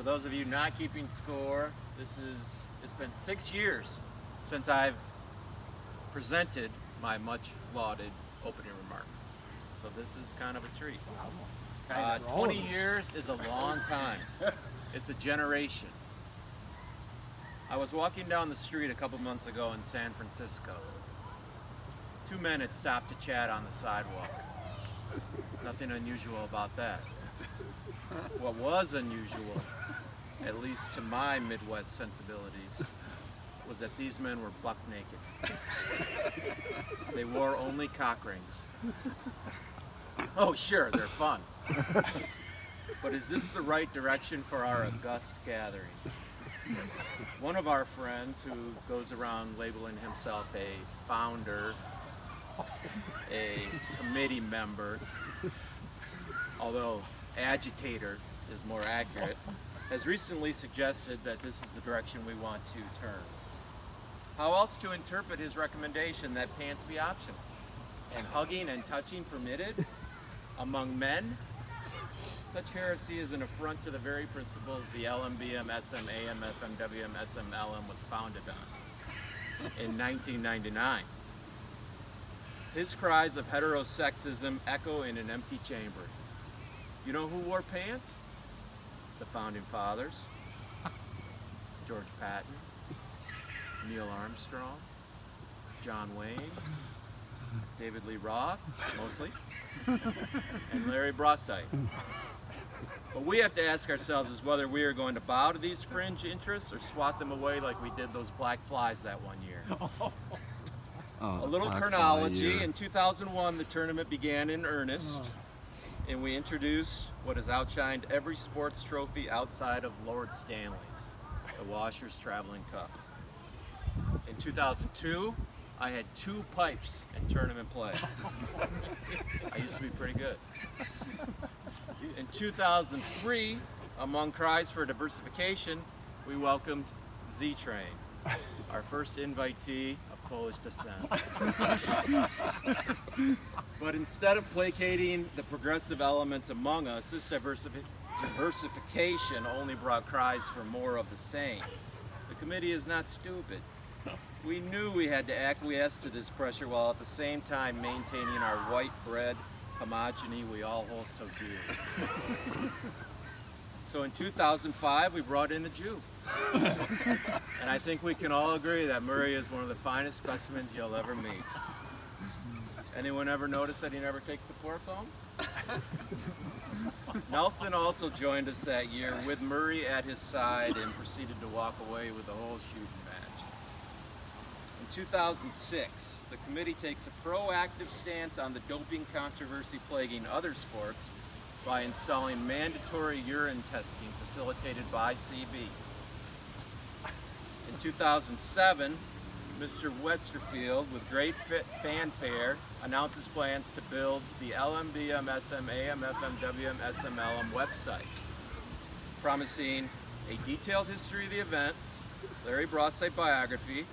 for those of you not keeping score, it's been 6 years since I've presented my much lauded opening remarks. So this is kind of a treat. 20 years is a long time. It's a generation. I was walking down the street a couple months ago in San Francisco. 2 men had stopped to chat on the sidewalk. Nothing unusual about that. What was unusual, at least to my Midwest sensibilities, was that these men were buck naked. They wore only cock rings. Oh sure, they're fun. But is this the right direction for our august gathering? One of our friends, who goes around labeling himself a founder, a committee member, although agitator is more accurate, has recently suggested that this is the direction we want to turn. How else to interpret his recommendation that pants be optional and hugging and touching permitted among men? Such heresy is an affront to the very principles the LMBMSMAMFMWMSMLM was founded on in 1999. His cries of heterosexism echo in an empty chamber. You know who wore pants? The Founding Fathers. George Patton, Neil Armstrong, John Wayne, David Lee Roth, mostly, and Larry Brossite. What we have to ask ourselves is whether we are going to bow to these fringe interests or swat them away like we did those black flies that one year. A little chronology. In 2001, the tournament began in earnest, and we introduced what has outshined every sports trophy outside of Lord Stanley's, the Washers Traveling Cup. In 2002, I had 2 pipes in tournament play. I used to be pretty good. In 2003, among cries for diversification, we welcomed Z-Train, our first invitee of Polish descent. But instead of placating the progressive elements among us, this diversification only brought cries for more of the same. The committee is not stupid. We knew we had to acquiesce to this pressure while at the same time maintaining our white bread homogeny we all hold so dear. So in 2005, we brought in a Jew. And I think we can all agree that Murray is one of the finest specimens you'll ever meet. Anyone ever notice that he never takes the pork home? Nelson also joined us that year with Murray at his side and proceeded to walk away with the whole shooting match. In 2006, the committee takes a proactive stance on the doping controversy plaguing other sports by installing mandatory urine testing facilitated by CB. In 2007, Mr. Westerfield, with great fanfare, announces plans to build the LMBMSMAMFMWMSMLM website, promising a detailed history of the event, Larry Brossite biography,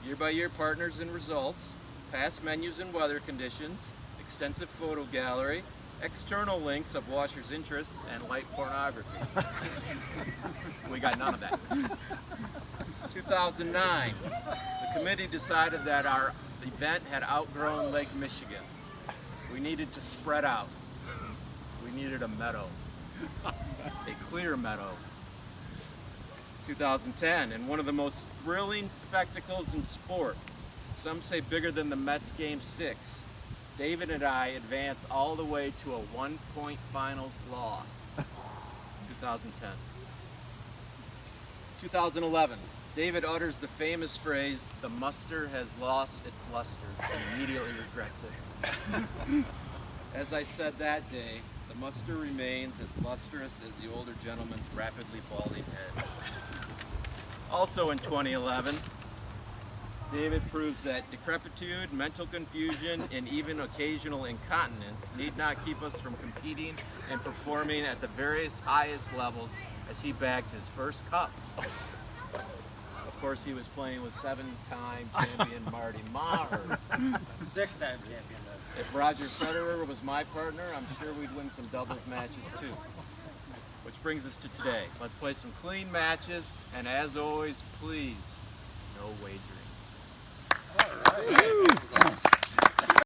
year-by-year partners and results, past menus and weather conditions, extensive photo gallery, external links of Washer's interests, and light pornography. We got none of that. 2009, the committee decided that our event had outgrown Lake Michigan. We needed to spread out. We needed a meadow, a clear meadow. 2010, and one of the most thrilling spectacles in sport, some say bigger than the Mets Game 6, David and I advance all the way to a 1-point finals loss. 2010. 2011, David utters the famous phrase, "The muster has lost its luster," and immediately regrets it. As I said that day, the muster remains as lustrous as the older gentleman's rapidly balding head. Also in 2011, David proves that decrepitude, mental confusion, and even occasional incontinence need not keep us from competing and performing at the various highest levels as he bagged his first cup. Of course, he was playing with 7-time champion Marty Maher. 6-time champion. If Roger Federer was my partner, I'm sure we'd win some doubles matches too. which brings us to today. Let's play some clean matches, and as always, please, no wagering.